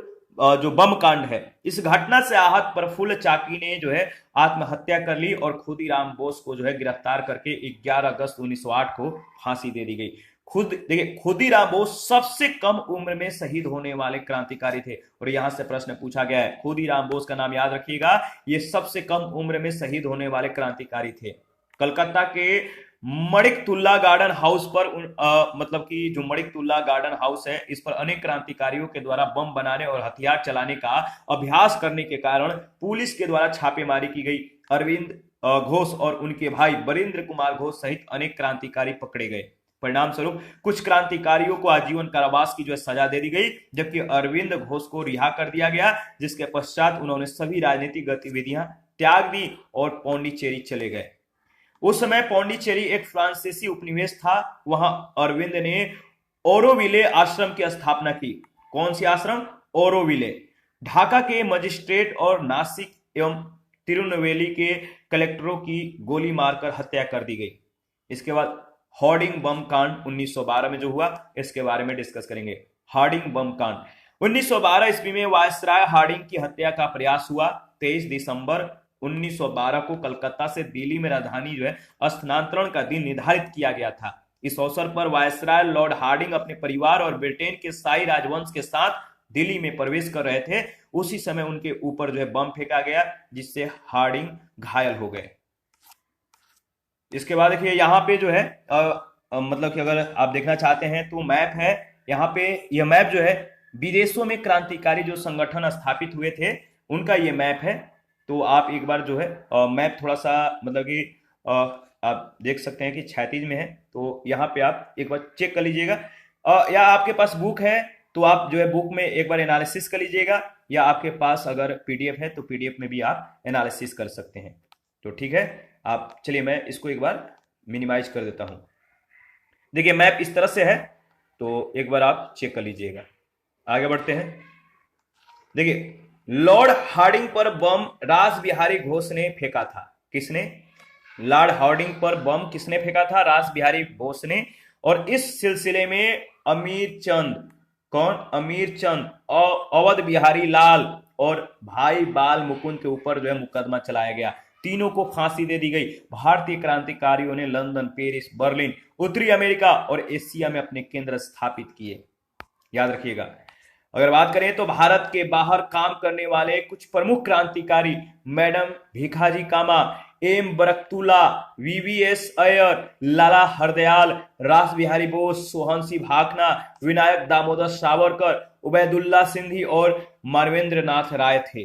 Speaker 1: जो बम कांड है, इस घटना से आहत प्रफुल्ल चाकी ने जो है आत्महत्या कर ली और खुदीराम बोस को जो है गिरफ्तार करके 11 अगस्त 1908 को फांसी दे दी गई। देखिए, खुदीराम बोस सबसे कम उम्र में शहीद होने वाले क्रांतिकारी थे। और यहां से प्रश्न पूछा गया है, खुदीराम बोस का नाम याद रखिएगा, ये सबसे कम उम्र में शहीद होने वाले क्रांतिकारी थे। कलकत्ता के मणिकतुल्ला गार्डन हाउस पर मतलब कि जो मणिकतुल्ला गार्डन हाउस है, इस पर अनेक क्रांतिकारियों के द्वारा बम बनाने और हथियार चलाने का अभ्यास करने के कारण पुलिस के द्वारा छापेमारी की गई। अरविंद घोष और उनके भाई बरिंद्र कुमार घोष सहित अनेक क्रांतिकारी पकड़े गए। परिणाम स्वरूप कुछ क्रांतिकारियों को आजीवन कारावास की जो है सजा दे दी गई, जबकि अरविंद घोष को रिहा कर दिया गया, जिसके पश्चात उन्होंने सभी राजनीतिक गतिविधियां त्याग दी और पौंडीचेरी चले गए। उस समय पौंडीचेरी एक फ्रांसीसी उपनिवेश था। वहां अरविंद ने ओरोविले आश्रम की स्थापना की। कौन सी आश्रम? ओरोविले। ढाका के मजिस्ट्रेट और नासिक एवं तिरुनेलवेली के कलेक्टरों की गोली मारकर हत्या कर दी गई। इसके बाद हार्डिंग बम कांड 1912 में जो हुआ, इसके बारे में डिस्कस करेंगे। हार्डिंग बम कांड 1912 ईस्वी में वायसराय हार्डिंग की हत्या का प्रयास हुआ। 23 दिसंबर 1912 को कलकत्ता से दिल्ली में राजधानी जो है स्थानांतरण का दिन निर्धारित किया गया था। इस अवसर पर वायसराय लॉर्ड हार्डिंग अपने परिवार और ब्रिटेन के शाही राजवंश के साथ दिल्ली में प्रवेश कर रहे थे। उसी समय उनके ऊपर जो है बम फेंका गया, जिससे हार्डिंग घायल हो गए। इसके बाद देखिए यहाँ पे जो है मतलब कि अगर आप देखना चाहते हैं तो मैप है यहाँ पे। यह मैप जो है विदेशों में क्रांतिकारी जो संगठन स्थापित हुए थे उनका ये मैप है। तो आप एक बार जो है मैप थोड़ा सा मतलब कि आप देख सकते हैं कि क्षैतिज में है, तो यहाँ पे आप एक बार चेक कर लीजिएगा। या आपके पास बुक है तो आप जो है बुक में एक बार एनालिसिस कर लीजिएगा, या आपके पास अगर पीडीएफ है तो पीडीएफ में भी आप एनालिसिस कर सकते हैं। तो ठीक है, आप चलिए मैं इसको एक बार मिनिमाइज कर देता हूं। देखिए मैप इस तरह से है, तो एक बार आप चेक कर लीजिएगा। आगे बढ़ते हैं। देखिए लॉर्ड हार्डिंग पर बम रास बिहारी घोष ने फेंका था। किसने? लॉर्ड हार्डिंग पर बम किसने फेंका था? रास बिहारी घोष ने। और इस सिलसिले में अमीर चंद, कौन? अमीर चंद और अवध बिहारी लाल और भाई बाल मुकुंद के ऊपर जो है मुकदमा चलाया गया। तीनों को फांसी दे दी गई। भारतीय क्रांतिकारियों ने लंदन, पेरिस, बर्लिन, उत्तरी अमेरिका और एशिया में अपने केंद्र स्थापित किए। याद रखिएगा। अगर बात करें तो भारत के बाहर काम करने वाले कुछ प्रमुख क्रांतिकारी मैडम भीखाजी कामा, एम बरकतुल्ला, वीवीएस अय्यर, लाला हरदयाल, रास बिहारी बोस, सोहनसी भाकना, विनायक दामोदर सावरकर, उबैदुल्ला सिंधी और मानवेंद्र नाथ राय थे।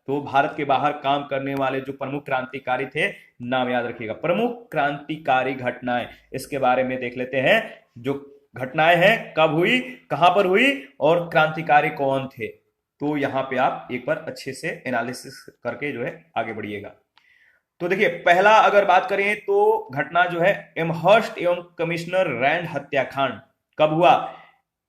Speaker 1: तो भारत के बाहर काम करने वाले जो प्रमुख क्रांतिकारी थे, नाम याद रखिएगा। प्रमुख क्रांतिकारी घटनाएं, इसके बारे में देख लेते हैं। जो घटनाएं हैं, कब हुई, कहां पर हुई और क्रांतिकारी कौन थे। तो यहां पे आप एक बार अच्छे से एनालिसिस करके जो है आगे बढ़िएगा। तो देखिए पहला अगर बात करें तो घटना जो है एमहर्स्ट एवं कमिश्नर रैंड हत्याकांड। कब हुआ?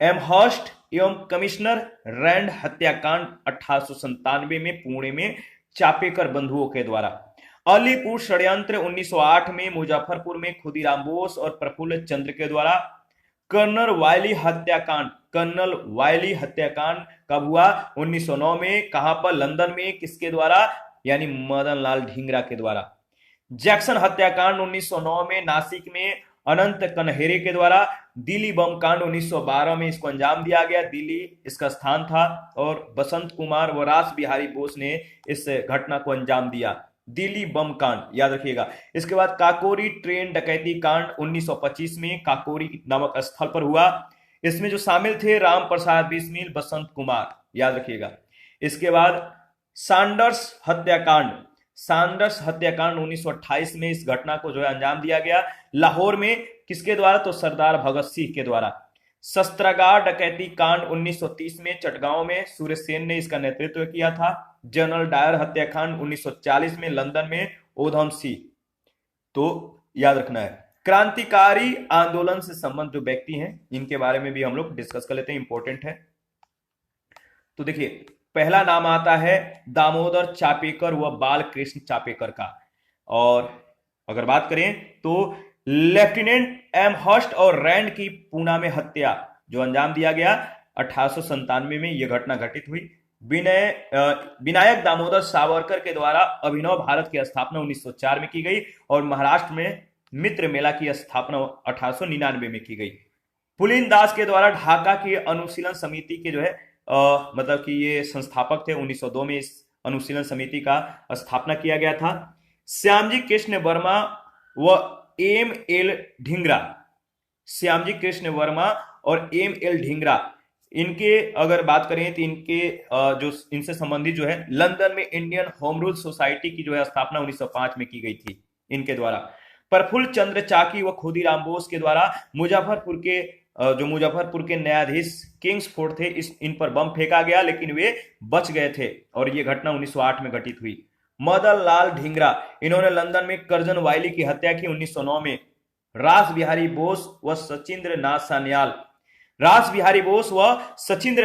Speaker 1: एमहर्स्ट एवं कमिश्नर रैंड हत्याकांड 1897 में पुणे में चापेकर बंधुओं के द्वारा। अलीपुर षड्यंत्र 1908 में मुजफ्फरपुर में खुदीराम बोस और प्रफुल्ल चंद्र के द्वारा। कर्नल वायली हत्याकांड, कर्नल वायली हत्याकांड कब हुआ? 1909 में। कहां पर? लंदन में। किसके द्वारा? यानी मदन लाल ढींगरा के द्वारा। जैक्सन हत्याकांड 1909 में नासिक में अनंत कन्हेरे के द्वारा। दिल्ली बम कांड 1912 में इसको अंजाम दिया गया, दिल्ली इसका स्थान था और बसंत कुमार व रास बिहारी बोस ने इस घटना को अंजाम दिया। दिल्ली बम कांड याद रखिएगा। इसके बाद काकोरी ट्रेन डकैती कांड 1925 में काकोरी नामक स्थल पर हुआ। इसमें जो शामिल थे राम प्रसाद बिस्मिल, बसंत कुमार, याद रखिएगा। इसके बाद सैंडर्स हत्याकांड, सैंडर्स हत्याकांड 1928 में इस घटना को जो है अंजाम दिया गया लाहौर में। किसके द्वारा? तो सरदार भगत सिंह के द्वारा। शस्त्रागार डकैती कांड 1930 में चटगांव में सूर्यसेन ने इसका नेतृत्व किया था। जनरल डायर हत्याकांड 1940 में लंदन में ओधम सिंह। तो याद रखना है। क्रांतिकारी आंदोलन से संबंध जो व्यक्ति हैं इनके बारे में भी हम लोग डिस्कस कर लेते हैं, इंपॉर्टेंट है। तो देखिए, पहला नाम आता है दामोदर चापेकर व बाल कृष्ण चापेकर का। और अगर बात करें तो लेफ्टिनेंट एम हर्स्ट और रैंड की पूना में हत्या जो अंजाम दिया गया 1897 में यह घटना घटित हुई। विनायक दामोदर सावरकर के द्वारा अभिनव भारत की स्थापना 1904 में की गई और महाराष्ट्र में मित्र मेला की स्थापना 1899 में की गई। पुलिन दास के द्वारा ढाका की अनुशीलन समिति के जो है मतलब कि ये संस्थापक थे। 1902 में इस अनुशीलन समिति का स्थापना किया गया था। श्यामजी कृष्ण वर्मा व एम एल ढींगरा, श्यामजी कृष्ण वर्मा और एम एल ढींगरा, इनके अगर बात करें तो इनके जो इनसे संबंधित जो है लंदन में इंडियन होम रूल सोसाइटी की जो है स्थापना 1905 में की गई थी इनके द्वारा। प्रफुल्ल चंद्र चाकी व खुदीराम बोस के द्वारा मुजफ्फरपुर के न्यायाधीश किंग्सफोर्ड थे, इन पर बम फेंका गया लेकिन वे बच गए थे और यह घटना 1908 में घटित हुई। मदन लाल ढींगरा, इन्होंने लंदन में कर्जन वाइली की हत्या की 1909 में। रास बिहारी बोस व सचिंद्र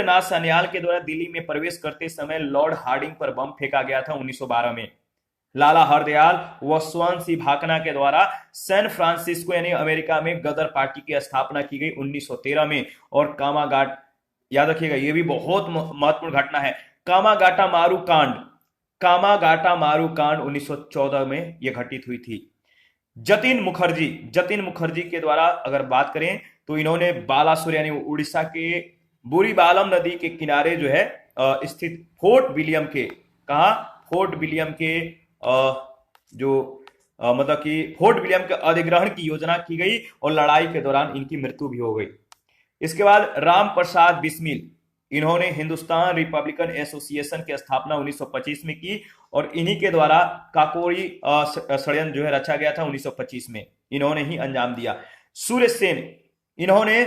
Speaker 1: नाथ सान्याल के द्वारा दिल्ली में प्रवेश करते समय लॉर्ड हार्डिंग पर बम फेंका गया था 1912 में। लाला हरदयाल व स्वर्ण सिंह भाकना के द्वारा सैन फ्रांसिस्को यानी अमेरिका में गदर पार्टी की स्थापना की गई 1913 में। और कामागाट, याद रखिएगा ये भी बहुत महत्वपूर्ण घटना है, कामागाटा मारू कांड 1914 में यह घटित हुई थी। जतिन मुखर्जी के द्वारा अगर बात करें तो इन्होंने बालासुर यानी उड़ीसा के बुरीबालम नदी के किनारे जो है स्थित फोर्ट विलियम के मतलब कि फोर्ट विलियम के अधिग्रहण की योजना की गई और लड़ाई के दौरान इनकी मृत्यु भी हो गई। इसके बाद राम प्रसाद बिस्मिल, इन्होंने हिंदुस्तान रिपब्लिकन एसोसिएशन की स्थापना 1925 में की और इन्हीं के द्वारा काकोरी षड्यंत्र जो है रचा गया था 1925 में, इन्होंने ही अंजाम दिया। सूर्यसेन, इन्होंने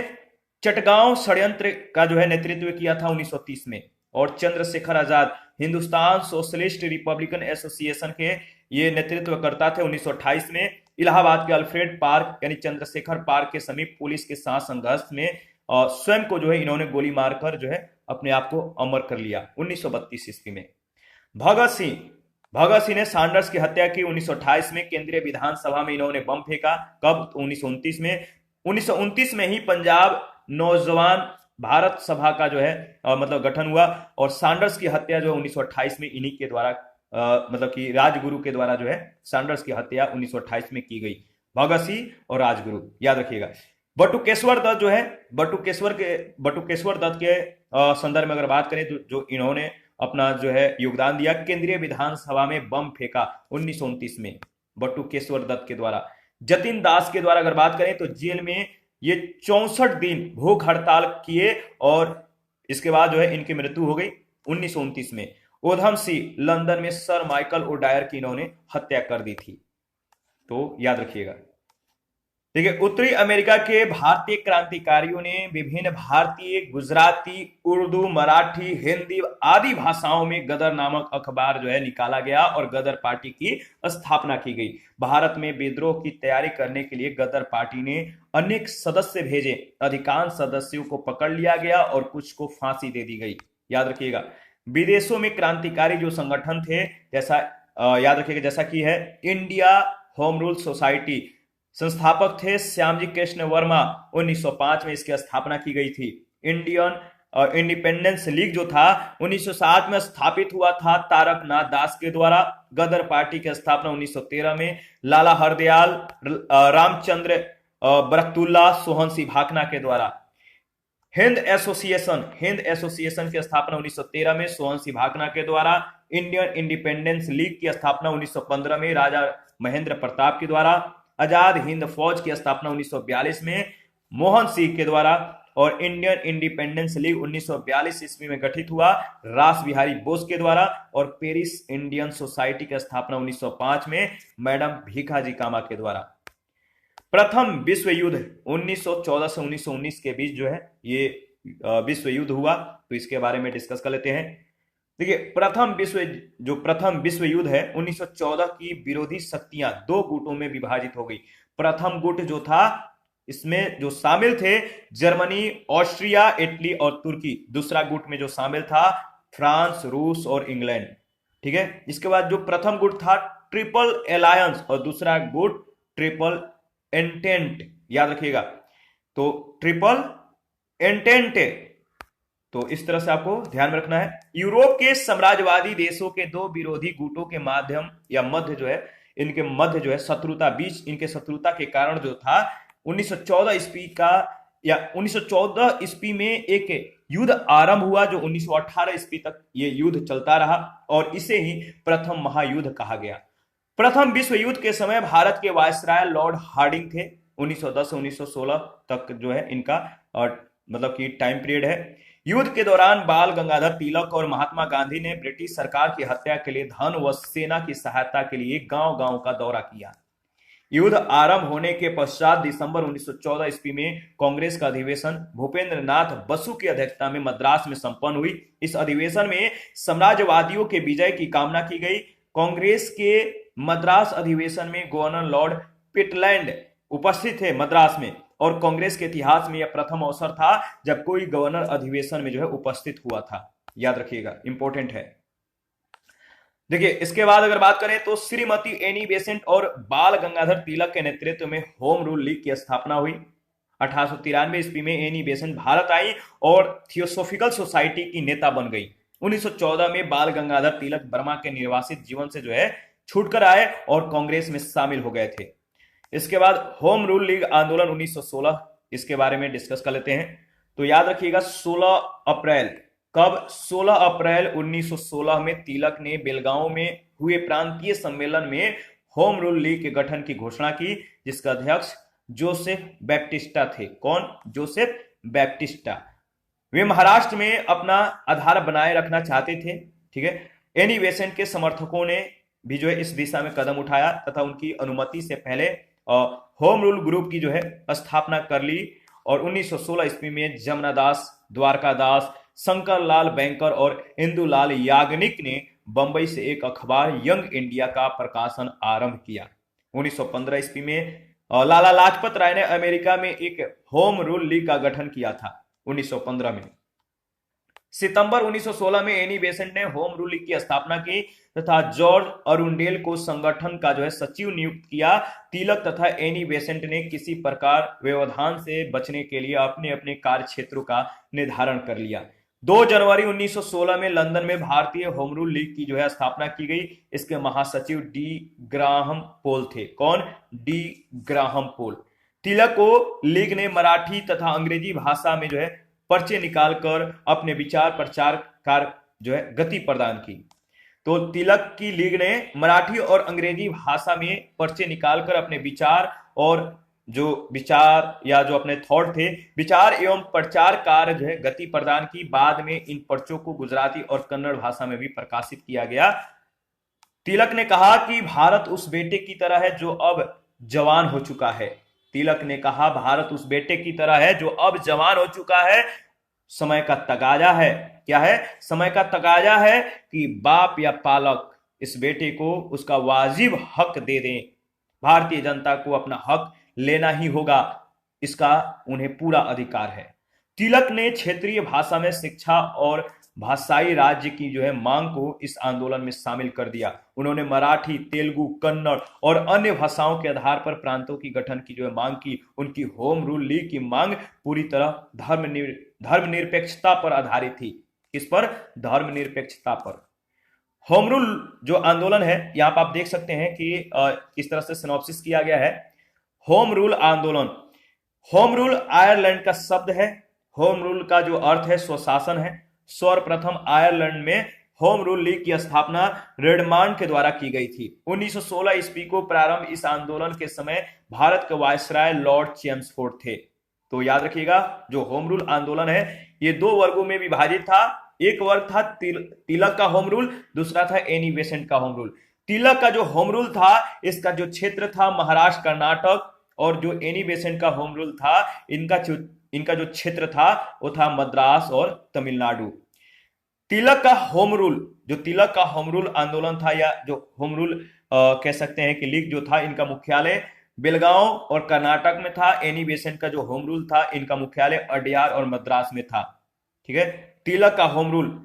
Speaker 1: चटगांव षड्यंत्र का जो है नेतृत्व किया था 1930 में। और Chandrashekhar Azad Hindustan socialist Republican association के ये नेतृत्व करता थे 1928 में। इलाहाबाद के अल्फ्रेड पार्क यानी चंद्रशेखर पार्क के समीप पुलिस के साथ संघर्ष में स्वयं को जो है इन्होंने गोली मारकर जो है अपने आप को अमर कर लिया 1932 ईस्वी में। भगत सिंह ने सैंडर्स की हत्या की 1928 में। केंद्रीय विधानसभा में इन्होंने बम फेंका, कब? 1929 में। 1929 में ही पंजाब नौजवान भारत सभा का जो है मतलब गठन हुआ और सैंडर्स की हत्या जो 1928 में इन्हीं के द्वारा मतलब कि राजगुरु के द्वारा जो है सैंडर्स की हत्या 1928 में की गई। भगत सिंह और राजगुरु, याद रखिएगा। बटुकेश्वर दत्त जो है बटुकेश्वर दत्त के संदर्भ में अगर बात करें तो जो इन्होंने अपना जो है योगदान दिया, केंद्रीय विधानसभा में बम फेंका 1929 में बटुकेश्वर दत्त के द्वारा। जतिन दास के द्वारा अगर बात करें तो जेल में ये 64 दिन भूख हड़ताल किए और इसके बाद जो है इनकी मृत्यु हो गई 1929 में। ओधम सिंह, लंदन में सर माइकल ओडायर की इन्होंने हत्या कर दी थी, तो याद रखिएगा। देखिए, उत्तरी अमेरिका के भारतीय क्रांतिकारियों ने विभिन्न भारतीय, गुजराती, उर्दू, मराठी, हिंदी आदि भाषाओं में गदर नामक अखबार जो है निकाला गया और गदर पार्टी की स्थापना की गई। भारत में विद्रोह की तैयारी करने के लिए गदर पार्टी ने अनेक सदस्य भेजे, अधिकांश सदस्यों को पकड़ लिया गया और कुछ को फांसी दे दी गई। याद रखिएगा, विदेशों में क्रांतिकारी जो संगठन थे जैसा याद रखिएगा जैसा कि है इंडिया होम रूल सोसाइटी, संस्थापक थे श्यामजी कृष्ण वर्मा। 1905 में इसकी स्थापना की गई थी। इंडियन इंडिपेंडेंस लीग जो था 1907 में स्थापित हुआ था तारकनाथ दास के द्वारा। गदर पार्टी की स्थापना 1913 में लाला हरदयाल, रामचंद्र बरकतुल्ला, सोहन सिंह भाकना के द्वारा। हिंद एसोसिएशन की स्थापना 1913 में सोहन सिंह भाकना के द्वारा। इंडियन इंडिपेंडेंस लीग की स्थापना 1915 में राजा महेंद्र प्रताप के द्वारा। आजाद हिंद फौज की स्थापना 1942 में मोहन सिंह के द्वारा और इंडियन इंडिपेंडेंस लीग 1942 ईस्वी में गठित हुआ रास बिहारी बोस के द्वारा। और पेरिस इंडियन सोसाइटी की स्थापना 1905 में मैडम भीखाजी कामा के द्वारा। प्रथम विश्व युद्ध 1914 से 1919 के बीच जो है ये विश्व युद्ध हुआ, तो इसके बारे में डिस्कस कर लेते हैं। देखिए, प्रथम विश्व युद्ध है 1914 की विरोधी शक्तियां दो गुटों में विभाजित हो गई। प्रथम गुट जो था, इसमें जो शामिल थे जर्मनी, ऑस्ट्रिया, इटली और तुर्की। दूसरा गुट में जो शामिल था फ्रांस, रूस और इंग्लैंड। ठीक है, इसके बाद जो प्रथम गुट था ट्रिपल अलायंस और दूसरा गुट ट्रिपल एंटेंट, याद रखिएगा। तो ट्रिपल एंटेंटे, तो इस तरह से आपको ध्यान में रखना है। यूरोप के साम्राज्यवादी देशों के दो विरोधी गुटों के माध्यम या मध्य जो है, इनके मध्य जो है शत्रुता, बीच इनके शत्रुता के कारण जो था 1914 ईस्वी का या 1914 ईस्वी में एक युद्ध आरंभ हुआ जो 1918 ईस्वी तक ये युद्ध चलता रहा और इसे ही प्रथम महायुद्ध कहा गया। प्रथम विश्व युद्ध के समय भारत के वायसराय लॉर्ड हार्डिंग थे। 1910 से 1916 तक जो है इनका मतलब कि टाइम पीरियड है। युद्ध के दौरान बाल गंगाधर तिलक और महात्मा गांधी ने ब्रिटिश सरकार की हत्या के लिए धन व सेना की सहायता के लिए गांव-गांव का दौरा किया। युद्ध आरंभ होने के पश्चात दिसंबर 1914 ईस्वी में कांग्रेस का अधिवेशन भूपेंद्र नाथ बसु की अध्यक्षता में मद्रास में संपन्न हुई। इस अधिवेशन में साम्राज्यवादियों के विजय की कामना की गई। कांग्रेस के मद्रास अधिवेशन में गवर्नर लॉर्ड पिटलैंड उपस्थित थे मद्रास में, और कांग्रेस के इतिहास में यह प्रथम अवसर था जब कोई गवर्नर अधिवेशन में जो है उपस्थित हुआ था। याद रखिएगा, इंपॉर्टेंट है। देखिए, इसके बाद अगर बात करें तो श्रीमती एनी बेसेंट और बाल गंगाधर तिलक के नेतृत्व में होम रूल लीग की स्थापना हुई। 1893 ईस्वी में एनी बेसेंट भारत आई और थियोसोफिकल सोसाइटी की नेता बन गई। 1914 में बाल गंगाधर तिलक बर्मा के निर्वासित जीवन से जो है छूटकर आए और कांग्रेस में शामिल हो गए थे। इसके बाद होम रूल लीग आंदोलन 1916, इसके बारे में डिस्कस कर लेते हैं। तो याद रखिएगा 16 अप्रैल, कब? 16 अप्रैल 1916 में तिलक ने बेलगांव में हुए प्रांतीय सम्मेलन में होम रूल लीग के गठन की घोषणा की, जिसका अध्यक्ष जोसेफ बैप्टिस्टा थे। कौन? Joseph Baptista. वे महाराष्ट्र में अपना आधार बनाए रखना चाहते थे। ठीक है, एनी बेसेंट के समर्थकों ने भी जो है इस दिशा में कदम उठाया तथा उनकी अनुमति से पहले होम रूल ग्रुप की जो है स्थापना कर ली। और 1916 ईस्वी में जमुना दास, द्वारका दास, शंकर लाल बैंकर और इंदुलाल याग्निक ने बंबई से एक अखबार यंग इंडिया का प्रकाशन आरंभ किया। 1915 ईस्वी में लाला लाजपत राय ने अमेरिका में एक होम रूल लीग का गठन किया था 1915 में। सितंबर 1916 में एनी बेसेंट ने होम रूल लीग की स्थापना की तथा जॉर्ज अरुंडेल को संगठन का जो है सचिव नियुक्त किया। तिलक तथा एनी बेसेंट ने किसी प्रकार व्यवधान से बचने के लिए अपने अपने कार्य क्षेत्रों का निर्धारण कर लिया। 2 जनवरी 1916 में लंदन में भारतीय होम रूल लीग की जो है स्थापना की गई। इसके महासचिव डी ग्राहम पोल थे। कौन? डी ग्राहम पोल। तिलक को लीग ने मराठी तथा अंग्रेजी भाषा में जो है पर्चे निकालकर अपने विचार प्रचार कार्य जो है गति प्रदान की। तो तिलक की लीग ने मराठी और अंग्रेजी भाषा में पर्चे निकालकर अपने विचार और जो विचार या जो अपने थॉट थे, विचार एवं प्रचार कार्य जो है गति प्रदान की। बाद में इन पर्चों को गुजराती और कन्नड़ भाषा में भी प्रकाशित किया गया। तिलक ने कहा कि भारत उस बेटे की तरह है जो अब जवान हो चुका है। तिलक ने कहा भारत उस बेटे की तरह है जो अब जवान हो चुका है। समय का तकाजा है। क्या है? समय का तकाजा है कि बाप या पालक इस बेटे को उसका वाजिब हक दे दें। भारतीय जनता को अपना हक लेना ही होगा, इसका उन्हें पूरा अधिकार है। तिलक ने क्षेत्रीय भाषा में शिक्षा और भाषाई राज्य की जो है मांग को इस आंदोलन में शामिल कर दिया। उन्होंने मराठी, तेलुगु, कन्नड़ और अन्य भाषाओं के आधार पर प्रांतों की गठन की जो है मांग की। उनकी होम रूल लीग की मांग पूरी तरह धर्मनिरपेक्षता पर आधारित थी। किस पर? धर्मनिरपेक्षता पर। होम रूल जो आंदोलन है, यहां पर आप देख सकते हैं कि किस तरह से सिनॉप्सिस किया गया है। होम रूल आंदोलन, होम रूल आयरलैंड का शब्द है। होम रूल का जो अर्थ है स्वशासन है। सर्वप्रथम आयरलैंड में होम रूल लीग की स्थापना रेडमांड के द्वारा की गई थी। 1916 ईस्वी को प्रारंभ इस आंदोलन के समय भारत के वायसराय लॉर्ड चेम्सफोर्ड थे। तो याद रखिएगा, जो होम रूल आंदोलन है ये 2 वर्गों में विभाजित था। एक वर्ग था तिलक का होम रूल, दूसरा था एनी बेसेंट का होम रूल। तिलक का जो होम रूल था, इसका जो क्षेत्र था महाराष्ट्र, कर्नाटक और जो एनी बेसेंट का होम रूल था, इनका जो क्षेत्र था वो था मद्रास और तमिलनाडु। तिलक का होम रूल, जो तिलक का होम रूल आंदोलन था, या जो होम रूल कह सकते हैं कि लीग जो था, इनका मुख्यालय बेलगांव और कर्नाटक में था। एनी बेसेंट का जो होम रूल था, इनका मुख्यालय अडयार और मद्रास में था। ठीक है। तिलक का होम रूल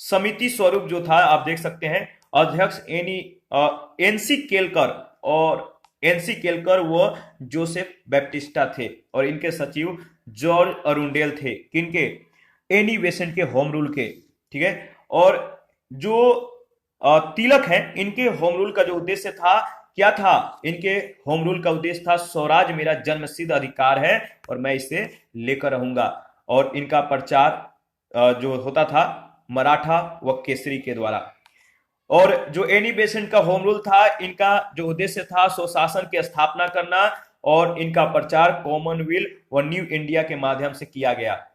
Speaker 1: समिति स्वरूप जो था, आप देख सकते हैं, अध्यक्ष एनसी केलकर, और एनसी केलकर वो जोसेफ बैप्टिस्टा थे, और इनके सचिव जॉर्ज अरुंडेल थे। किनके? एनी बेसेंट के होम रूल के। ठीक है। और जो तिलक है, इनके होम रूल का जो उद्देश्य था, क्या था? इनके होम रूल का उद्देश्य था, स्वराज मेरा जन्मसिद्ध अधिकार है और मैं इसे लेकर रहूंगा। और इनका प्रचार जो होता था मराठा व केसरी के द्वारा। और जो एनी बेसेंट का होम रूल था, इनका जो उद्देश्य था स्वशासन की स्थापना करना, और इनका प्रचार कॉमनवेल्थ व न्यू इंडिया के माध्यम से किया गया।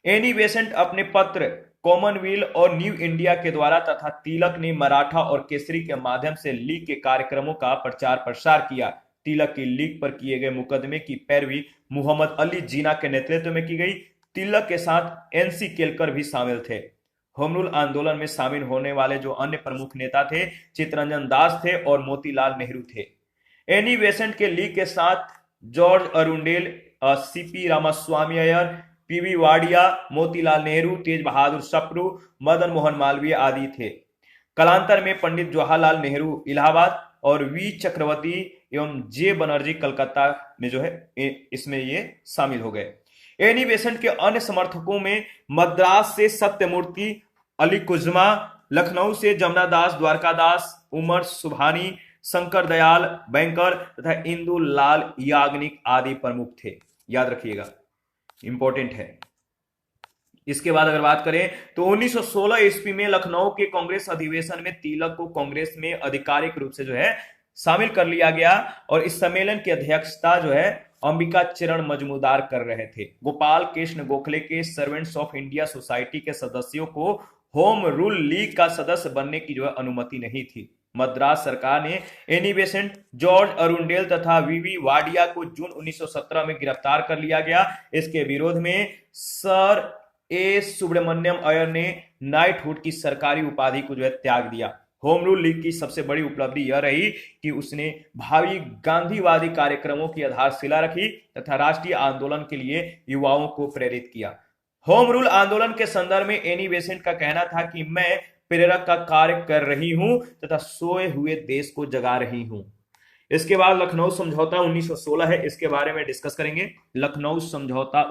Speaker 1: एनी बेसेंट अपने पत्र कॉमनवेल्थ और न्यू इंडिया के द्वारा तथा तिलक ने मराठा और केसरी के माध्यम से लीग के कार्यक्रमों का प्रचार प्रसार किया। तिलक की लीग पर किए गए मुकदमे की पैरवी मोहम्मद अली जिन्ना के नेतृत्व में की गई। तिलक के साथ एनसी केलकर भी शामिल थे। होम रूल आंदोलन में शामिल होने वाले जो अन्य प्रमुख नेता थे, चित्तरंजन दास थे और मोतीलाल नेहरू थे। एनी बेसेंट के लीग के साथ George Arundale, C P Ramaswamy Iyer, P V Wadia, Motilal Nehru, Tej Bahadur Sapru, Madan Mohan Malviya आदि थे। कालांतर में पंडित जवाहरलाल नेहरू इलाहाबाद और वी चक्रवर्ती एवं जे बनर्जी कलकत्ता में जो है इसमें ये शामिल हो गए। एनी बेसेंट के अन्य समर्थकों में मद्रास से सत्यमूर्ति, अली कुज्मा, लखनऊ से जमुना दास, द्वारका दास, उमर सुभानी, शंकर दयाल बैंकर तथा इंदु लाल याग्निक आदि प्रमुख थे। याद रखिएगा, इंपॉर्टेंट है। इसके बाद अगर बात करें तो 1916 ईस्वी में लखनऊ के कांग्रेस अधिवेशन में तिलक को कांग्रेस में आधिकारिक रूप से जो है शामिल कर लिया गया, और इस सम्मेलन की अध्यक्षता जो है अंबिका चरण मजमूदार कर रहे थे। गोपाल कृष्ण गोखले के सर्वेंट्स ऑफ इंडिया सोसाइटी के सदस्यों को होम रूल लीग का सदस्य बनने की जो है अनुमति नहीं थी। मद्रास सरकार ने एनी बेसेंट, जॉर्ज अरुंडेल तथा वीवी वाडिया को जून 1917 में गिरफ्तार कर लिया गया। इसके विरोध में सर ए सुब्रमण्यम अय्यर ने नाइटहुड की सरकारी उपाधि को जो है त्याग दिया। होम रूल लीग की सबसे बड़ी उपलब्धि यह रही कि उसने भावी गांधीवादी कार्यक्रमों की आधारशिला रखी तथा राष्ट्रीय आंदोलन के लिए युवाओं को प्रेरित किया। होम रूल आंदोलन के संदर्भ में एनी बेसेंट का कहना था कि मैं प्रेरक का कार्य कर रही हूं तथा सोए हुए देश को जगा रही हूं। इसके बाद लखनऊ समझौता 1916 है, इसके बारे में डिस्कस करेंगे। लखनऊ समझौता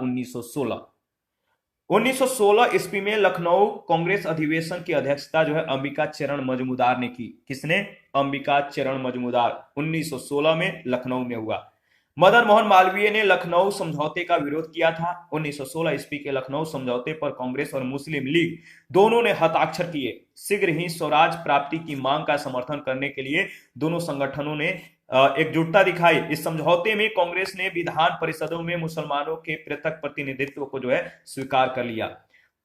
Speaker 1: 1916 ईस्वी में लखनऊ कांग्रेस अधिवेशन की अध्यक्षता जो है अंबिका चरण मजमूदार ने की। किसने? अंबिका चरण मजमूदार। 1916 में लखनऊ में हुआ। मदन मोहन मालवीय ने लखनऊ समझौते का विरोध किया था। 1916 ईस्वी के लखनऊ समझौते पर कांग्रेस और मुस्लिम लीग दोनों ने हस्ताक्षर किए। शीघ्र ही स्वराज प्राप्ति की मांग का समर्थन करने के लिए दोनों संगठनों ने एकजुटता दिखाई। इस समझौते में कांग्रेस ने विधान परिषदों में मुसलमानों के पृथक प्रतिनिधित्व को जो है स्वीकार कर लिया।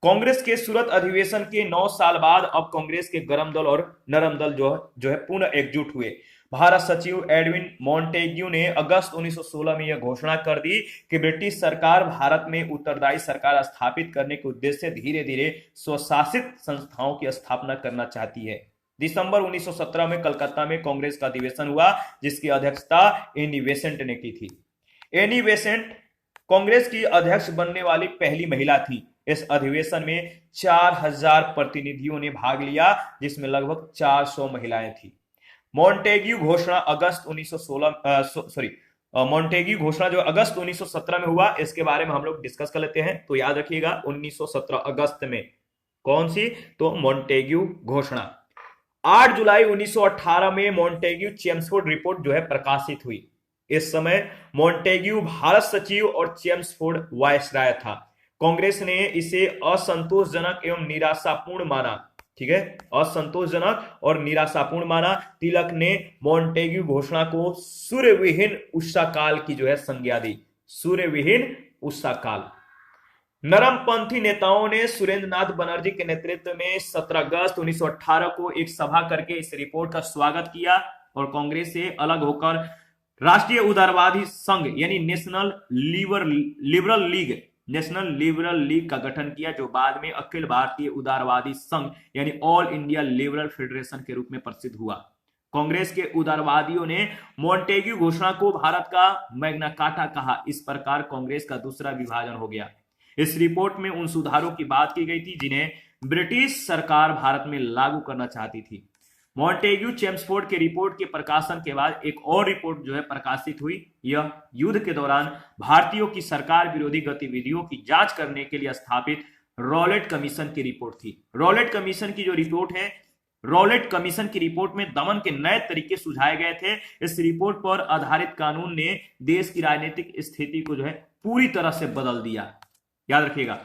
Speaker 1: कांग्रेस के सूरत अधिवेशन के 9 साल बाद अब कांग्रेस के गरम दल और नरम दल जो है पुनः एकजुट हुए। भारत सचिव एडविन मॉन्टेग्यू ने अगस्त 1916 में यह घोषणा कर दी कि ब्रिटिश सरकार भारत में उत्तरदायी सरकार स्थापित करने के उद्देश्य से धीरे धीरे स्वशासित संस्थाओं की स्थापना करना चाहती है। दिसंबर 1917 में कलकत्ता में कांग्रेस का अधिवेशन हुआ, जिसकी अध्यक्षता एनी बेसेंट ने की थी। एनी बेसेंट कांग्रेस की अध्यक्ष बनने वाली पहली महिला थी। इस अधिवेशन में 4000 प्रतिनिधियों ने भाग लिया, जिसमें लगभग 400 महिलाएं थी। मॉन्टेग्यू घोषणा अगस्त 1917 में हुआ। इसके बारे में हम लोग डिस्कस कर लेते हैं। तो याद रखिएगा 1917 अगस्त में कौन सी? तो मॉन्टेग्यू घोषणा। 8 जुलाई 1918 में मॉन्टेग्यू चेम्सफोर्ड रिपोर्ट जो है प्रकाशित हुई। इस समय मॉन्टेग्यू भारत सचिव और चेम्सफोर्ड वायसराय था। कांग्रेस ने इसे असंतोषजनक एवं निराशापूर्ण माना। ठीक है, असंतोषजनक और निराशापूर्ण माना। तिलक ने मॉन्टेग्यू घोषणा को सूर्यविहीन उषाकाल की जो है संज्ञा दी। सूर्यविहीन उषाकाल। नरमपंथी नेताओं ने सुरेंद्रनाथ बनर्जी के नेतृत्व में 17 अगस्त 1918 को एक सभा करके इस रिपोर्ट का स्वागत किया और कांग्रेस से अलग होकर राष्ट्रीय उदारवादी संघ यानी नेशनल लिबरल लीग का गठन किया, जो बाद में अखिल भारतीय उदारवादी संघ यानी ऑल इंडिया लिबरल फेडरेशन के रूप में प्रसिद्ध हुआ। कांग्रेस के उदारवादियों ने मॉन्टेग्यू घोषणा को भारत का मैग्ना कार्टा कहा। इस प्रकार कांग्रेस का दूसरा विभाजन हो गया। इस रिपोर्ट में उन सुधारों की बात की गई थी जिन्हें ब्रिटिश सरकार भारत में लागू करना चाहती थी। मॉन्टेग्यू चेम्सफोर्ड के रिपोर्ट के प्रकाशन के बाद एक और रिपोर्ट जो है प्रकाशित हुई। यह युद्ध के दौरान भारतीयों की सरकार विरोधी गतिविधियों की जांच करने के लिए स्थापित रॉलेट कमीशन की रिपोर्ट थी। रॉलेट कमीशन की जो रिपोर्ट है, रॉलेट कमीशन की रिपोर्ट में दमन के नए तरीके सुझाए गए थे। इस रिपोर्ट पर आधारित कानून ने देश की राजनीतिक स्थिति को जो है पूरी तरह से बदल दिया। याद रखिएगा,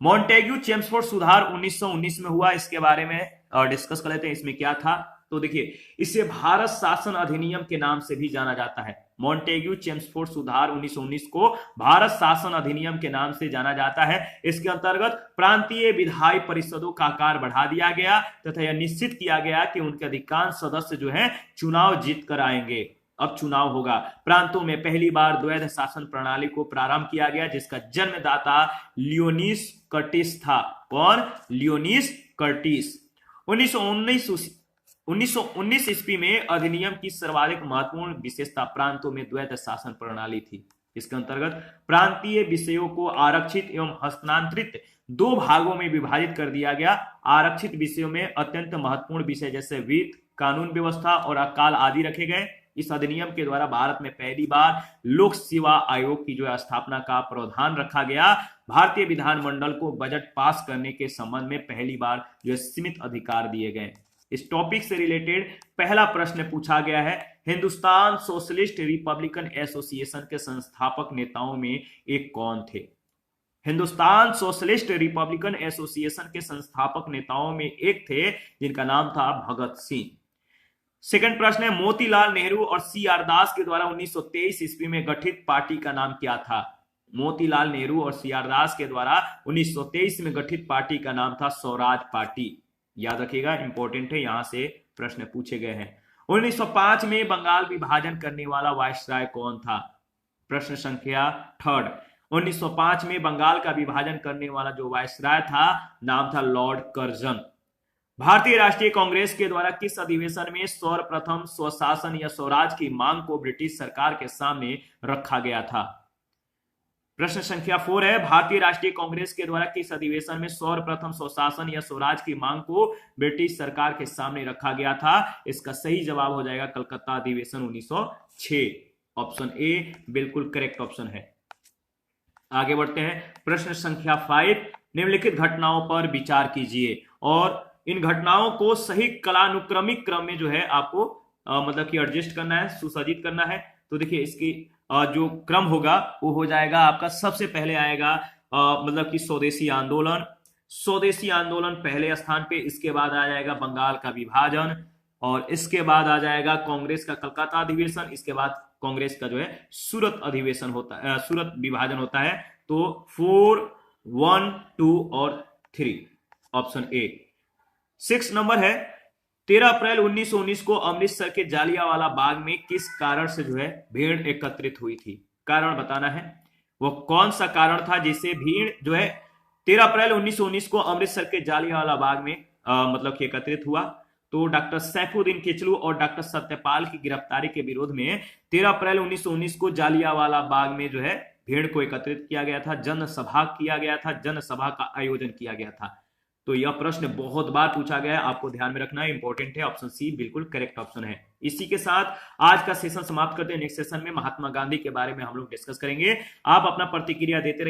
Speaker 1: मॉन्टेग्यू चेम्सफोर्ड सुधार 1919 में हुआ। इसके बारे में डिस्कस कर लेते हैं। इसमें क्या था, तो देखिए, इसे भारत शासन अधिनियम के नाम से भी जाना जाता है। मॉन्टेग्यू चेम्सफोर्ड सुधार 1919 को भारत शासन अधिनियम के नाम से जाना जाता है। इसके अंतर्गत प्रांतीय विधायी परिषदों का आकार बढ़ा दिया गया तथा यह निश्चित किया गया कि उनके अधिकांश सदस्य जो है चुनाव जीत कर आएंगे। अब चुनाव होगा। प्रांतों में पहली बार द्वैध शासन प्रणाली को प्रारंभ किया गया, जिसका जन्मदाता लियोनिस कर्टिस था। कौन? लियोनिस कर्टिस। 1919 ईस्वी में अधिनियम की सर्वाधिक महत्वपूर्ण विशेषता प्रांतों में द्वैध शासन प्रणाली थी। इसके अंतर्गत प्रांतीय विषयों को आरक्षित एवं हस्तांतरित दो भागों में विभाजित कर दिया गया। आरक्षित विषयों में अत्यंत महत्वपूर्ण विषय जैसे वित्त, कानून व्यवस्था और अकाल आदि रखे गए। इस अधिनियम के द्वारा भारत में पहली बार लोक सेवा आयोग की जो स्थापना का प्रावधान रखा गया। भारतीय विधानमंडल को बजट पास करने के संबंध में पहली बार जो सीमित अधिकार दिए गए। इस टॉपिक से रिलेटेड पहला प्रश्न पूछा गया है, हिंदुस्तान सोशलिस्ट रिपब्लिकन एसोसिएशन के संस्थापक नेताओं में एक कौन थे? हिंदुस्तान सोशलिस्ट रिपब्लिकन एसोसिएशन के संस्थापक नेताओं में एक थे जिनका नाम था भगत सिंह। सेकंड प्रश्न है, मोतीलाल नेहरू और CR दास के द्वारा 1923 ईस्वी में गठित पार्टी का नाम क्या था? मोतीलाल नेहरू और CR दास के द्वारा 1923 में गठित पार्टी का नाम था स्वराज पार्टी। याद रखिएगा, इंपॉर्टेंट है, यहां से प्रश्न पूछे गए हैं। 1905 में बंगाल विभाजन करने वाला वायसराय कौन था? प्रश्न संख्या थर्ड। 1905 में बंगाल का विभाजन करने वाला जो वायसराय था, नाम था लॉर्ड कर्जन। भारतीय राष्ट्रीय कांग्रेस के द्वारा किस अधिवेशन में सर्वप्रथम स्वशासन या स्वराज की मांग को ब्रिटिश सरकार के सामने रखा गया था? प्रश्न संख्या 4 है, भारतीय राष्ट्रीय कांग्रेस के द्वारा किस अधिवेशन में सर्वप्रथम स्वशासन या स्वराज की मांग को ब्रिटिश सरकार के सामने रखा गया था? इसका सही जवाब हो जाएगा कलकत्ता अधिवेशन 1906। ऑप्शन ए बिल्कुल करेक्ट ऑप्शन है। आगे बढ़ते हैं, प्रश्न संख्या 5, निम्नलिखित घटनाओं पर विचार कीजिए और इन घटनाओं को सही कालानुक्रमिक क्रम में जो है आपको मतलब कि एडजस्ट करना है, सुसज्जित करना है। तो देखिए, इसकी जो क्रम होगा वो हो जाएगा आपका, सबसे पहले आएगा मतलब कि स्वदेशी आंदोलन। स्वदेशी आंदोलन पहले स्थान पे, इसके बाद आ जाएगा बंगाल का विभाजन और इसके बाद आ जाएगा कांग्रेस का कलकत्ता अधिवेशन। इसके बाद कांग्रेस का जो है सूरत अधिवेशन होता है, सूरत विभाजन होता है। तो 4, 1, 2 और 3 ऑप्शन ए। 6 नंबर है, 13 अप्रैल 1919 को अमृतसर के जालियांवाला बाग में किस कारण से जो है भीड़ एकत्रित हुई थी? कारण बताना है, वो कौन सा कारण था जिससे भीड़ जो है 13 अप्रैल 1919 को अमृतसर के जालियांवाला बाग में मतलब कि एकत्रित हुआ। तो डॉक्टर सैफुद्दीन किचलू और डॉक्टर सत्यपाल की गिरफ्तारी के विरोध में 13 अप्रैल 1919 को जालियांवाला बाग में जो है भीड़ को एकत्रित किया गया था, जनसभा किया गया था, जनसभा का आयोजन किया गया था। तो यह प्रश्न बहुत बार पूछा गया है, आपको ध्यान में रखना है, इंपॉर्टेंट है। ऑप्शन सी बिल्कुल करेक्ट ऑप्शन है। इसी के साथ आज का सेशन समाप्त करते हैं। नेक्स्ट सेशन में महात्मा गांधी के बारे में हम लोग डिस्कस करेंगे। आप अपना प्रतिक्रिया देते रहिए।